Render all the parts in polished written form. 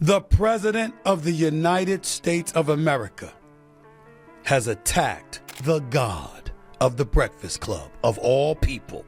The President of the United States of America has attacked the God of the Breakfast Club, of all people.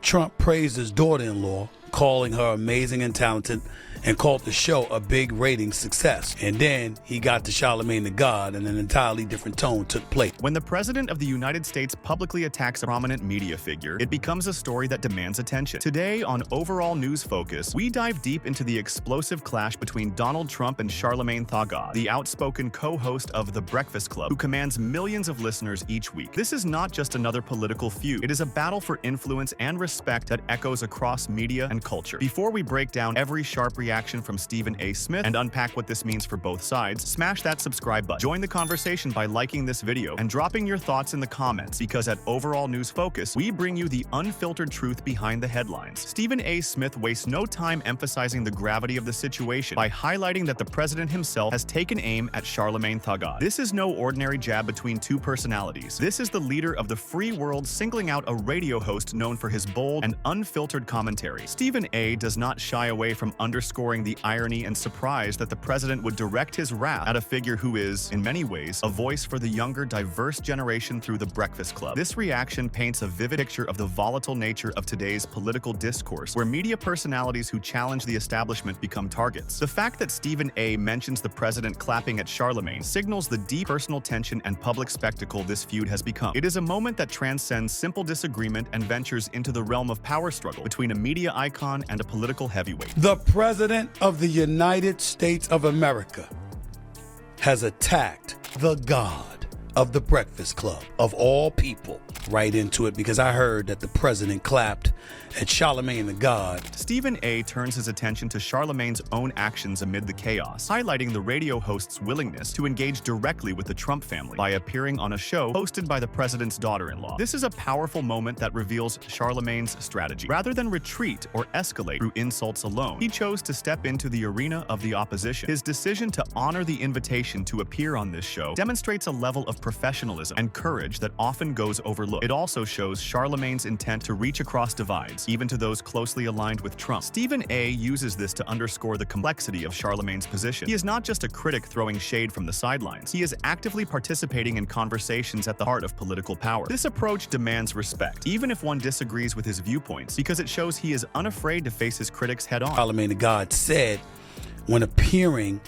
Trump praised his daughter-in-law, calling her amazing and talented, and called the show a big rating success. And then he got to Charlamagne the God, and an entirely different tone took place. When the President of the United States publicly attacks a prominent media figure, it becomes a story that demands attention. Today on Overall News Focus, we dive deep into the explosive clash between Donald Trump and Charlamagne the God, the outspoken co-host of The Breakfast Club, who commands millions of listeners each week. This is not just another political feud. It is a battle for influence and respect that echoes across media and culture. Before we break down every sharp reaction from Stephen A. Smith and unpack what this means for both sides, smash that subscribe button. Join the conversation by liking this video and dropping your thoughts in the comments, because at Overall News Focus, we bring you the unfiltered truth behind the headlines. Stephen A. Smith wastes no time emphasizing the gravity of the situation by highlighting that the president himself has taken aim at Charlamagne the God. This is no ordinary jab between two personalities. This is the leader of the free world singling out a radio host known for his bold and unfiltered commentary. Stephen A. does not shy away from underscoring the irony and surprise that the president would direct his wrath at a figure who is, in many ways, a voice for the younger, diverse generation through The Breakfast Club. This reaction paints a vivid picture of the volatile nature of today's political discourse, where media personalities who challenge the establishment become targets. The fact that Stephen A. mentions the president clapping at Charlamagne signals the deep personal tension and public spectacle this feud has become. It is a moment that transcends simple disagreement and ventures into the realm of power struggle between a media icon and a political heavyweight. The President of the United States of America has attacked the God of the Breakfast Club, of all people. Right into it, because I heard that the president clapped at Charlamagne the God. Stephen A. turns his attention to Charlamagne's own actions amid the chaos, highlighting the radio host's willingness to engage directly with the Trump family by appearing on a show hosted by the president's daughter-in-law. This is a powerful moment that reveals Charlamagne's strategy. Rather than retreat or escalate through insults alone, he chose to step into the arena of the opposition. His decision to honor the invitation to appear on this show demonstrates a level of professionalism and courage that often goes overlooked. It also shows Charlamagne's intent to reach across divides, even to those closely aligned with Trump. Stephen A. uses this to underscore the complexity of Charlamagne's position. He is not just a critic throwing shade from the sidelines. He is actively participating in conversations at the heart of political power. This approach demands respect, even if one disagrees with his viewpoints, because it shows he is unafraid to face his critics head-on. Charlamagne the God said when appearing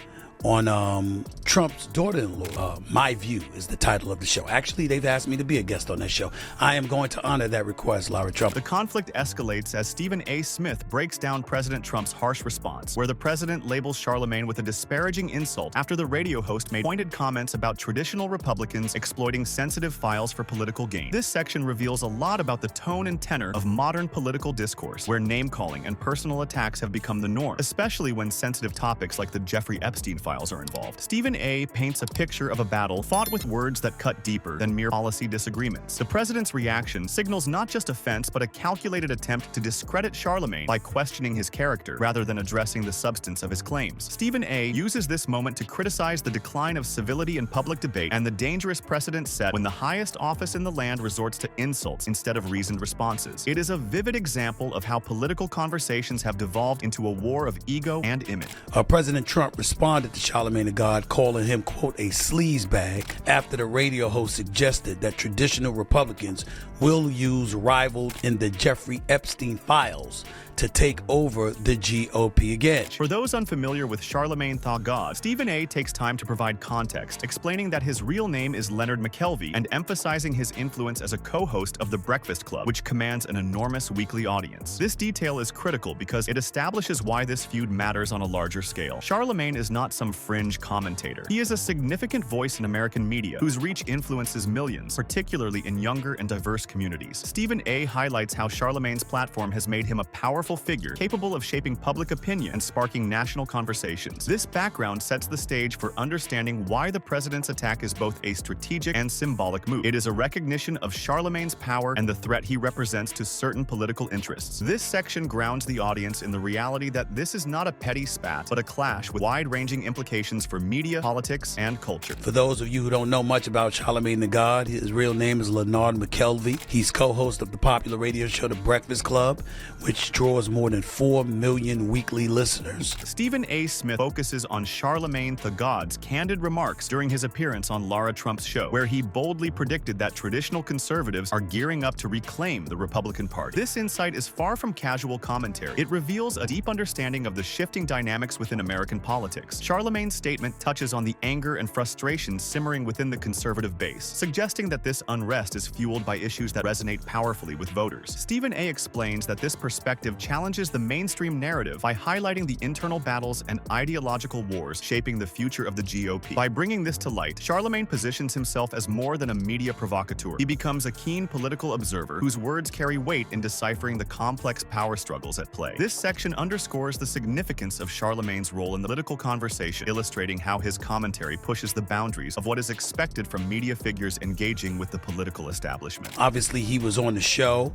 on Trump's daughter-in-law. My View is the title of the show. Actually, they've asked me to be a guest on that show. I am going to honor that request, Lara Trump. The conflict escalates as Stephen A. Smith breaks down President Trump's harsh response, where the president labels Charlamagne with a disparaging insult after the radio host made pointed comments about traditional Republicans exploiting sensitive files for political gain. This section reveals a lot about the tone and tenor of modern political discourse, where name-calling and personal attacks have become the norm, especially when sensitive topics like the Jeffrey Epstein files are involved. Stephen A. paints a picture of a battle fought with words that cut deeper than mere policy disagreements. The president's reaction signals not just offense, but a calculated attempt to discredit Charlamagne by questioning his character rather than addressing the substance of his claims. Stephen A. uses this moment to criticize the decline of civility in public debate and the dangerous precedent set when the highest office in the land resorts to insults instead of reasoned responses. It is a vivid example of how political conversations have devolved into a war of ego and image. President Trump responded to Charlamagne the God, calling him, quote, a sleazebag, after the radio host suggested that traditional Republicans will use rivaled in the Jeffrey Epstein files to take over the GOP again. For those unfamiliar with Charlamagne the God, Stephen A. takes time to provide context, explaining that his real name is Leonard McKelvey and emphasizing his influence as a co-host of The Breakfast Club, which commands an enormous weekly audience. This detail is critical because it establishes why this feud matters on a larger scale. Charlamagne is not some fringe commentator. He is a significant voice in American media whose reach influences millions, particularly in younger and diverse communities. Stephen A. highlights how Charlamagne's platform has made him a powerful figure capable of shaping public opinion and sparking national conversations. This background sets the stage for understanding why the president's attack is both a strategic and symbolic move. It is a recognition of Charlamagne's power and the threat he represents to certain political interests. This section grounds the audience in the reality that this is not a petty spat, but a clash with wide-ranging implications for media, politics, and culture. For those of you who don't know much about Charlamagne the God, his real name is Leonard McKelvey. He's co-host of the popular radio show The Breakfast Club, which draws show has more than 4 million weekly listeners. Stephen A. Smith focuses on Charlamagne the God's candid remarks during his appearance on Lara Trump's show, where he boldly predicted that traditional conservatives are gearing up to reclaim the Republican Party. This insight is far from casual commentary. It reveals a deep understanding of the shifting dynamics within American politics. Charlamagne's statement touches on the anger and frustration simmering within the conservative base, suggesting that this unrest is fueled by issues that resonate powerfully with voters. Stephen A. explains that this perspective challenges the mainstream narrative by highlighting the internal battles and ideological wars shaping the future of the GOP. By bringing this to light, Charlamagne positions himself as more than a media provocateur. He becomes a keen political observer whose words carry weight in deciphering the complex power struggles at play. This section underscores the significance of Charlamagne's role in the political conversation, illustrating how his commentary pushes the boundaries of what is expected from media figures engaging with the political establishment. Obviously, he was on the show,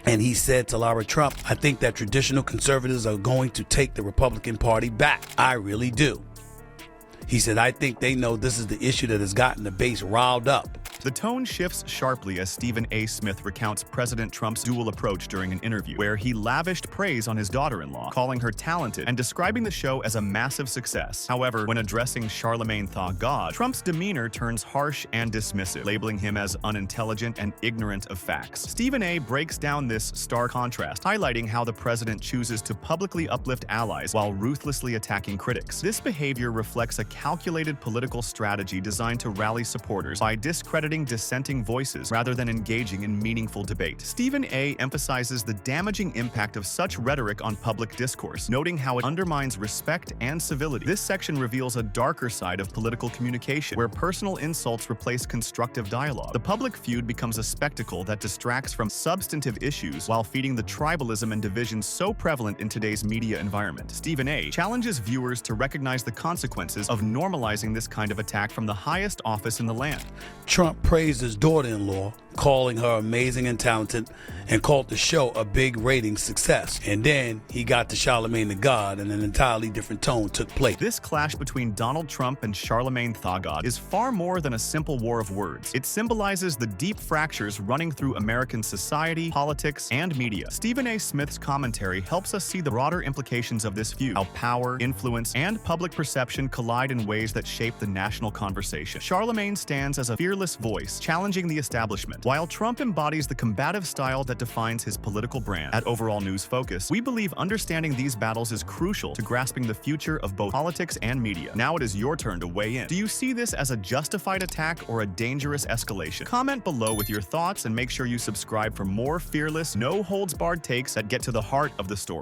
and he said to Lara Trump, "I think that traditional conservatives are going to take the Republican Party back. I really do." He said, "I think they know this is the issue that has gotten the base riled up." The tone shifts sharply as Stephen A. Smith recounts President Trump's dual approach during an interview, where he lavished praise on his daughter-in-law, calling her talented and describing the show as a massive success. However, when addressing Charlamagne the God, Trump's demeanor turns harsh and dismissive, labeling him as unintelligent and ignorant of facts. Stephen A. breaks down this stark contrast, highlighting how the president chooses to publicly uplift allies while ruthlessly attacking critics. This behavior reflects a calculated political strategy designed to rally supporters by discrediting dissenting voices rather than engaging in meaningful debate. Stephen A. emphasizes the damaging impact of such rhetoric on public discourse, noting how it undermines respect and civility. This section reveals a darker side of political communication, where personal insults replace constructive dialogue. The public feud becomes a spectacle that distracts from substantive issues while feeding the tribalism and division so prevalent in today's media environment. Stephen A. challenges viewers to recognize the consequences of normalizing this kind of attack from the highest office in the land. Trump praised his daughter-in-law, calling her amazing and talented, and called the show a big ratings success. And then he got to Charlamagne the God, and an entirely different tone took place. This clash between Donald Trump and Charlamagne the God is far more than a simple war of words. It symbolizes the deep fractures running through American society, politics, and media. Stephen A. Smith's commentary helps us see the broader implications of this feud, how power, influence, and public perception collide in ways that shape the national conversation. Charlamagne stands as a fearless voice, challenging the establishment, while Trump embodies the combative style that defines his political brand. At Overall News Focus, we believe understanding these battles is crucial to grasping the future of both politics and media. Now it is your turn to weigh in. Do you see this as a justified attack or a dangerous escalation? Comment below with your thoughts and make sure you subscribe for more fearless, no-holds-barred takes that get to the heart of the story.